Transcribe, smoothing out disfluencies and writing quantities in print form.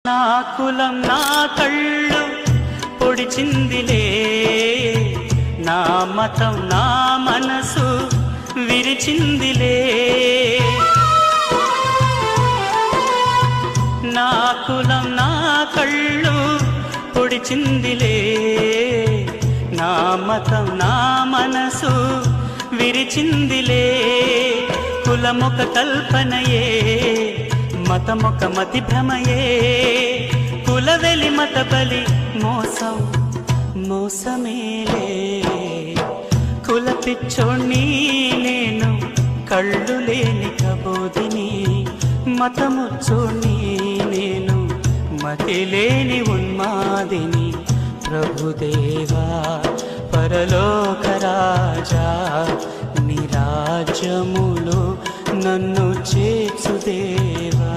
నా కులం నా కళ్ళు పొడిచిందిలే, నా మతం నా మనసు విరిచిందిలే. నా కులం నా కళ్ళు పొడిచిందిలే, నా మతం నా మనసు విరిచిందిలే. కులమొక కల్పనయే, మతమొక మతి భ్రమయే, కులవెలి మత బలి మోసం మోసమేలే. కుల పిచ్చోణ్ణి నేను, కళ్ళు లేని కబోదిని, మతముచ్చోణ్ణి నేను, మతి లేని ఉన్మాదిని. ప్రభుదేవా పరలోక రాజా, నీ రాజ్యములో నన్ను చేర్చుదేవా.